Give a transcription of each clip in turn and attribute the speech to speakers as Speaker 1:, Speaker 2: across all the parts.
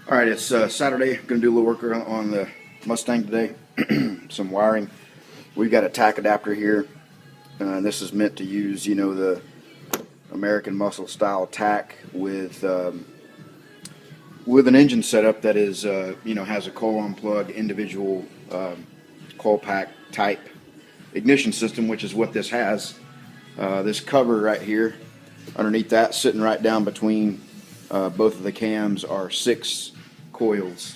Speaker 1: Alright, it's Saturday. I'm going to do a little work on the Mustang today. Some wiring. We've got a tack adapter here. This is meant to use, you know, the American muscle style tack with an engine setup that is, you know, has a coil-on plug, individual coil pack type ignition system, which is what this has. This cover right here, underneath that, sitting right down between both of the cams, are 6 coils,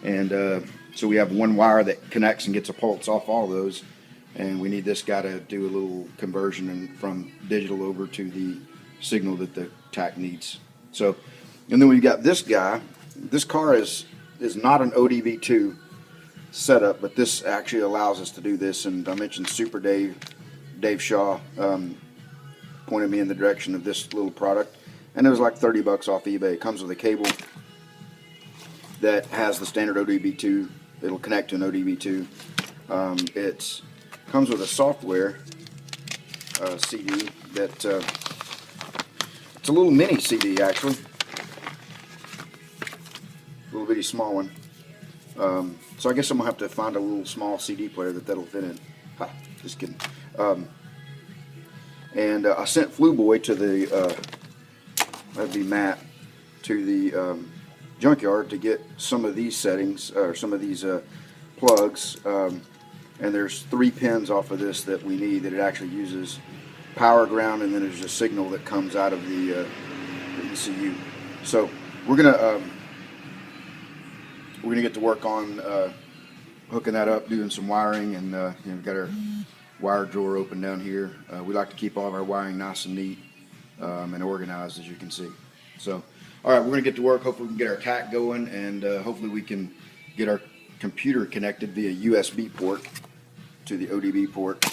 Speaker 1: and so we have one wire that connects and gets a pulse off all those, and we need this guy to do a little conversion from digital over to the signal that the tack needs. So, and then we've got this guy. This car is not an ODB2 setup, but this actually allows us to do this. And I mentioned Super Dave Shaw pointed me in the direction of this little product, and it was like 30 bucks off eBay. It comes with a cable that has the standard ODB2. It'll connect to an ODB2. It comes with a software CD that it's a little mini CD actually, a little bitty small one. So I guess I'm gonna have to find a little small CD player that'll fit in. Ha, just kidding. And I sent Fluboy to the that'd be Matt, to the junkyard to get some of these settings, or some of these plugs, and there's 3 pins off of this that we need, that it actually uses power, ground, and then there's a signal that comes out of the ECU. So we're gonna get to work on hooking that up, doing some wiring, and you know, we've got our wire drawer open down here. We like to keep all of our wiring nice and neat and organized, as you can see. So, all right, we're going to get to work. Hopefully we can get our tack going, and hopefully we can get our computer connected via USB port to the ODB port,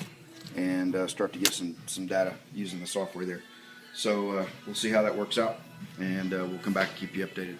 Speaker 1: and start to get some data using the software there. So we'll see how that works out, and we'll come back and keep you updated.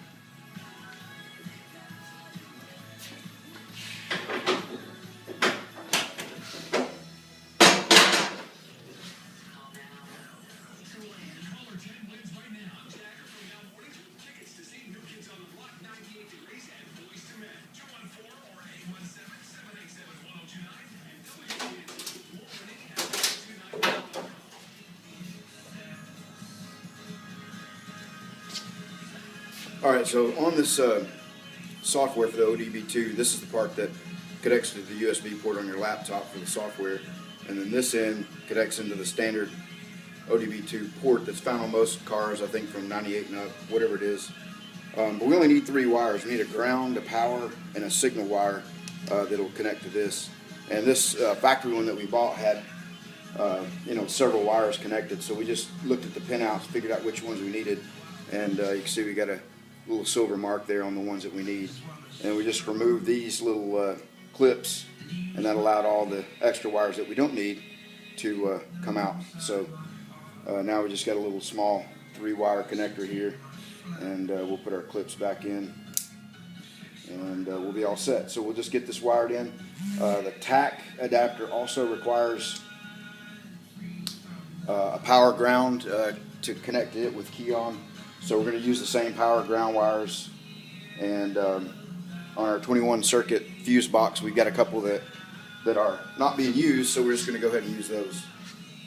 Speaker 1: Alright, so on this software for the ODB2, this is the part that connects to the USB port on your laptop for the software, and then this end connects into the standard ODB2 port that's found on most cars, I think from 98 and up, whatever it is. But we only need 3 wires. We need a ground, a power, and a signal wire that'll connect to this. And this factory one that we bought had you know, several wires connected, so we just looked at the pinouts, figured out which ones we needed, and you can see we got a little silver mark there on the ones that we need, and we just removed these little clips, and that allowed all the extra wires that we don't need to come out. So now we just got a little small 3-wire connector here, and we'll put our clips back in, and we'll be all set. So we'll just get this wired in. The tack adapter also requires a power ground to connect it with key on. So we're going to use the same power ground wires, and on our 21 circuit fuse box we've got a couple that are not being used, so we're just going to go ahead and use those.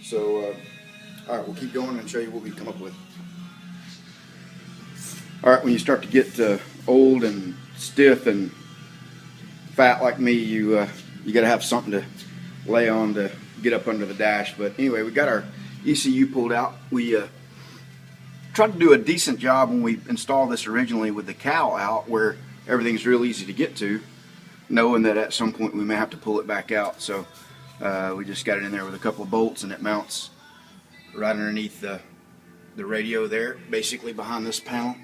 Speaker 1: So alright, we'll keep going and show you what we come up with. Alright, when you start to get old and stiff and fat like me, you got to have something to lay on to get up under the dash. But anyway, we got our ECU pulled out. We tried to do a decent job when we installed this originally with the cowl out, where everything's real easy to get to, knowing that at some point we may have to pull it back out. So we just got it in there with a couple of bolts, and it mounts right underneath the radio there, basically behind this panel.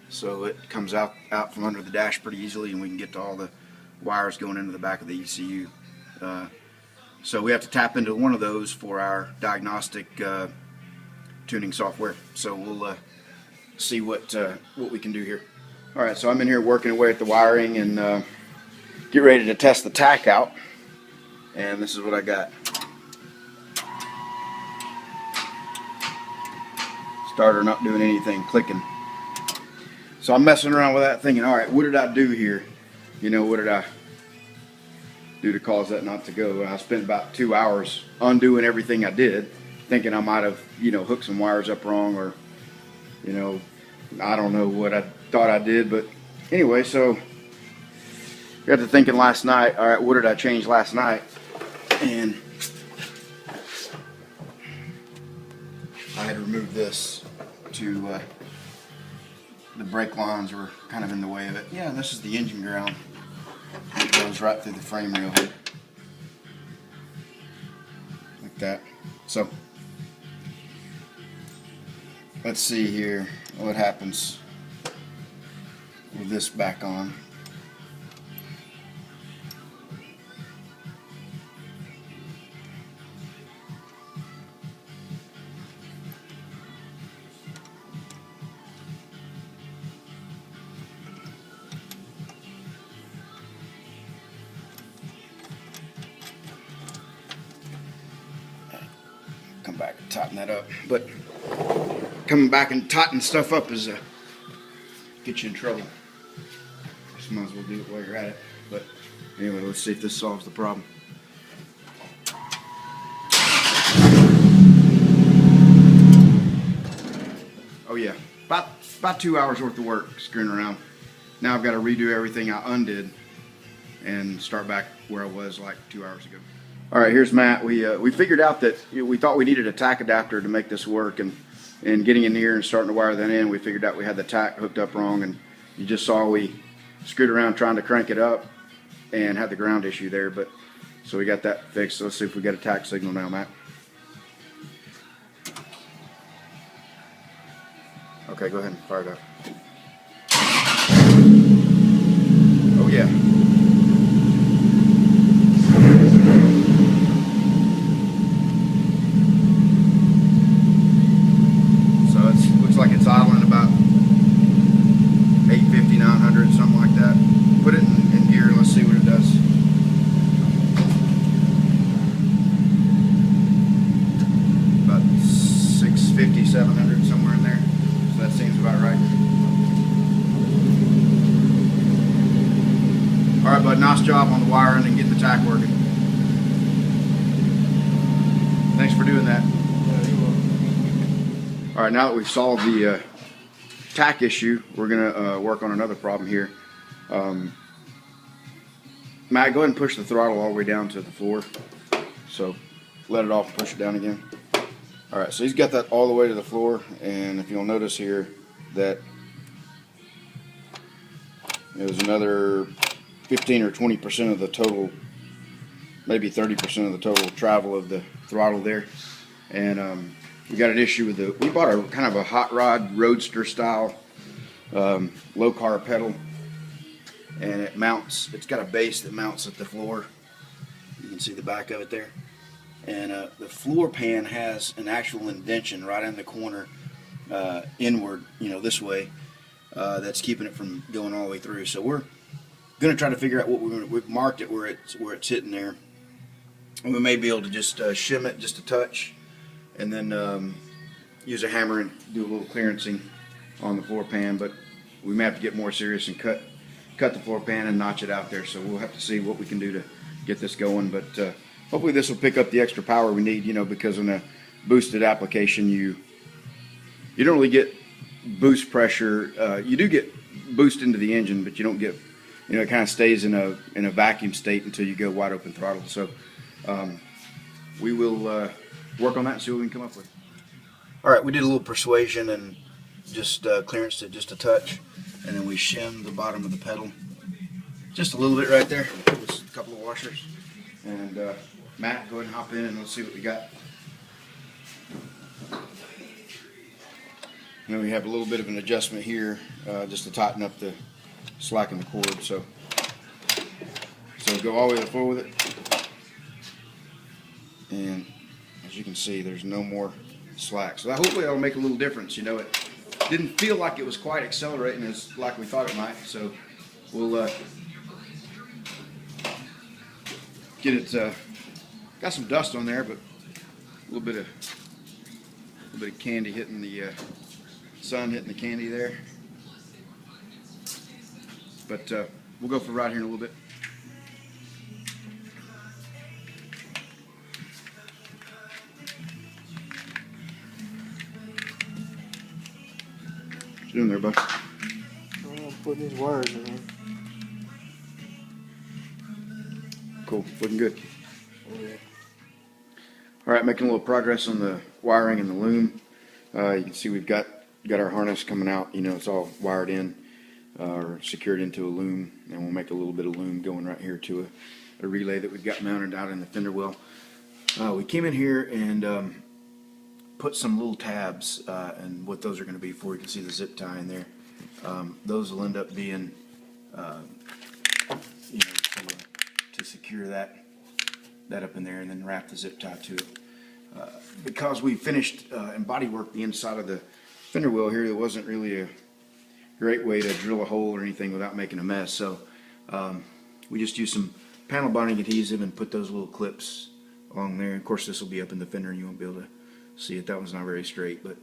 Speaker 1: So it comes out from under the dash pretty easily, and we can get to all the wires going into the back of the ECU. So we have to tap into one of those for our diagnostic tuning software. So we'll see what we can do here. Alright, so I'm in here working away at the wiring and get ready to test the tack out, and this is what I got. Starter not doing anything, clicking. So I'm messing around with that thinking, all right, what did I do here? You know, what did I do to cause that not to go? I spent about 2 hours undoing everything I did, thinking I might have, you know, hooked some wires up wrong, or, you know, I don't know what I thought I did. But anyway, so got to thinking last night, all right, what did I change last night? And I had to remove this to the brake lines were kind of in the way of it. Yeah, and this is the engine ground. It goes right through the frame rail here. Like that. So, let's see here what happens with this back on. Come back and tighten that up. But coming back and tightening stuff up is get you in trouble. Just might as well do it while you're at it. But anyway, let's see if this solves the problem. Oh yeah, about 2 hours worth of work screwing around. Now I've got to redo everything I undid and start back where I was like 2 hours ago. All right, here's Matt. We figured out that we thought we needed a tack adapter to make this work, and getting in here and starting to wire that in, we figured out we had the tack hooked up wrong, and you just saw we screwed around trying to crank it up and had the ground issue there. But so we got that fixed. So let's see if we get a tack signal now, Matt. Okay, go ahead and fire it up. Oh yeah. Like it's idling about 850, 900, something like that. Put it in gear and let's see what it does. About 650, 700, somewhere in there. So that seems about right. All right, bud, nice job on the wiring and getting the tack working. Thanks for doing that. All right, now that we've solved the tack issue, we're gonna work on another problem here. Matt, go ahead and push the throttle all the way down to the floor. So let it off and push it down again. All right, so he's got that all the way to the floor, and if you'll notice here that there's another 15 or 20% of the total, maybe 30% of the total travel of the throttle there. And we got an issue with we bought a kind of a hot rod roadster style Lokar pedal, and it mounts, it's got a base that mounts at the floor. You can see the back of it there. And the floor pan has an actual indention right in the corner inward, you know, this way, that's keeping it from going all the way through. So we're going to try to figure out what we've marked it where it's hitting there. And we may be able to just shim it just a touch, and then use a hammer and do a little clearancing on the floor pan. But we may have to get more serious and cut the floor pan and notch it out there. So we'll have to see what we can do to get this going. But hopefully this will pick up the extra power we need, you know, because in a boosted application you don't really get boost pressure. You do get boost into the engine, but you don't get, you know, it kind of stays in a vacuum state until you go wide open throttle. So we will work on that and see what we can come up with. All right, we did a little persuasion and just clearanced it just a touch, and then we shimmed the bottom of the pedal just a little bit right there with a couple of washers. And Matt, go ahead and hop in and let's see what we got. And then we have a little bit of an adjustment here just to tighten up the slack in the cord. So go all the way to the floor with it. And as you can see, there's no more slack. So hopefully that'll make a little difference. You know, it didn't feel like it was quite accelerating as like we thought it might. So we'll get it. Got some dust on there, but a little bit of candy hitting the sun, hitting the candy there. But we'll go for a ride here in a little bit. What you doing there, bud?
Speaker 2: I'm putting these wires in here.
Speaker 1: Cool, looking good.
Speaker 2: Oh, yeah.
Speaker 1: All right, making a little progress on the wiring and the loom. You can see we've got our harness coming out. You know, it's all wired in or secured into a loom, and we'll make a little bit of loom going right here to a relay that we've got mounted out in the fender well. We came in here and put some little tabs, and what those are going to be for. You can see the zip tie in there. Those will end up being, you know, to secure that up in there, and then wrap the zip tie to it. Because we finished and body worked the inside of the fender well here, there wasn't really a great way to drill a hole or anything without making a mess. So we just used some panel bonding adhesive and put those little clips along there. Of course, this will be up in the fender and you won't be able to see it. That one's not very straight, but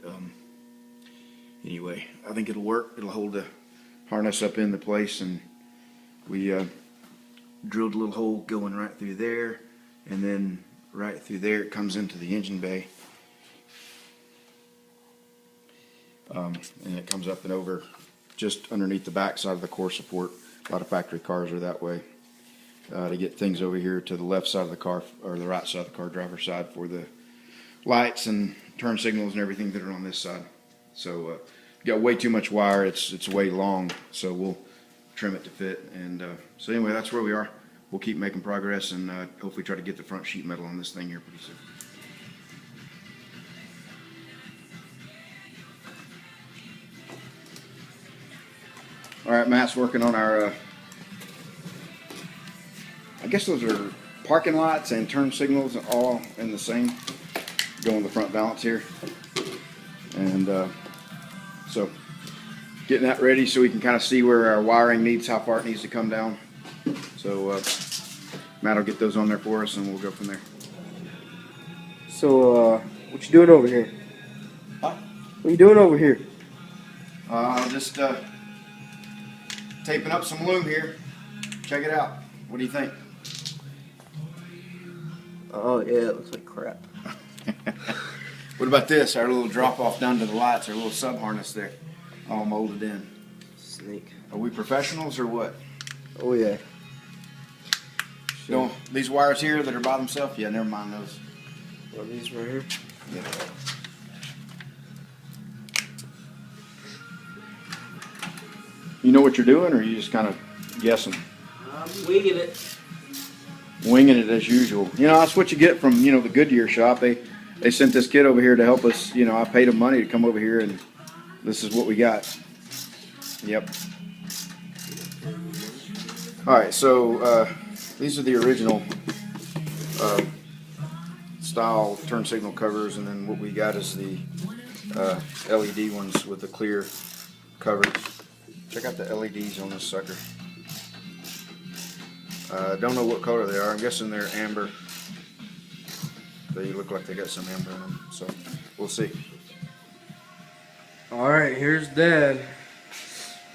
Speaker 1: anyway, I think it'll work. It'll hold the harness up in the place, and we drilled a little hole going right through there, and then right through there it comes into the engine bay, and it comes up and over just underneath the back side of the core support. A lot of factory cars are that way, to get things over here to the left side of the car, or the right side of the car, driver's side, for the lights and turn signals and everything that are on this side. So got way too much wire. It's way long, so we'll trim it to fit. And so anyway, that's where we are. We'll keep making progress and hopefully try to get the front sheet metal on this thing here pretty soon. All right, Matt's working on our, I guess those are parking lights and turn signals, all in the same, going the front valance here. And so getting that ready so we can kind of see where our wiring needs, how far it needs to come down. So Matt will get those on there for us, and we'll go from there.
Speaker 2: So what you doing over here?
Speaker 1: Huh?
Speaker 2: What you doing over here?
Speaker 1: Just taping up some loom here. Check it out. What do you think?
Speaker 2: Oh yeah, it looks like crap.
Speaker 1: What about this? Our little drop off down to the lights, our little sub harness there, all molded in.
Speaker 2: Snake.
Speaker 1: Are we professionals or what?
Speaker 2: Oh yeah.
Speaker 1: No, these wires here that are by themselves? Yeah, never mind those.
Speaker 2: What, these right here?
Speaker 1: Yeah. You know what you're doing, or are you just kind of guessing?
Speaker 2: I'm winging it.
Speaker 1: Winging it as usual. You know, that's what you get from, you know, the Goodyear shop. They sent this kid over here to help us. You know, I paid him money to come over here, and this is what we got. Yep. All right, so these are the original style turn signal covers, and then what we got is the LED ones with the clear coverage. Check out the LEDs on this sucker. Don't know what color they are. I'm guessing they're amber. They look like they got some amber in them, so we'll see.
Speaker 2: Alright, here's Dad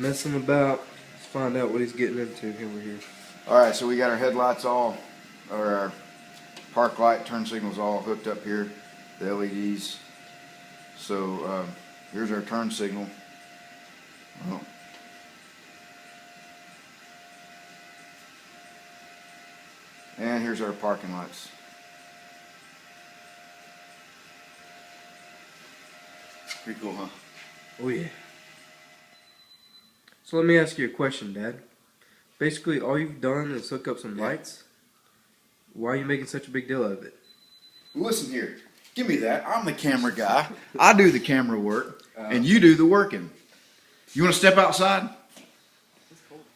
Speaker 2: messing about. Let's find out what he's getting into over here.
Speaker 1: Alright, so we got our headlights all, or our park light turn signals all hooked up here, the LEDs. So here's our turn signal. Well, and here's our parking lights. Pretty cool, huh?
Speaker 2: Oh yeah. So let me ask you a question, Dad. Basically, all you've done is hook up some lights. Why are you making such a big deal out of it?
Speaker 1: Listen here, give me that. I'm the camera guy. I do the camera work, and you do the working. You want to step outside?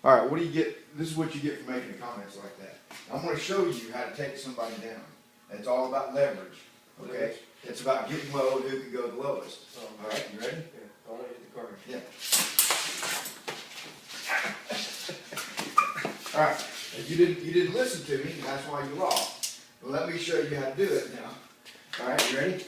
Speaker 1: All right, what do you get? This is what you get for making comments like that. I'm going to show you how to take somebody down. It's all about leverage, okay? It's about getting low, who can go the lowest. All right, you ready?
Speaker 2: Yeah, I'll hit the car.
Speaker 1: Yeah. All right, you didn't listen to me, and that's why you lost. But let me show you how to do it now. All right, you ready?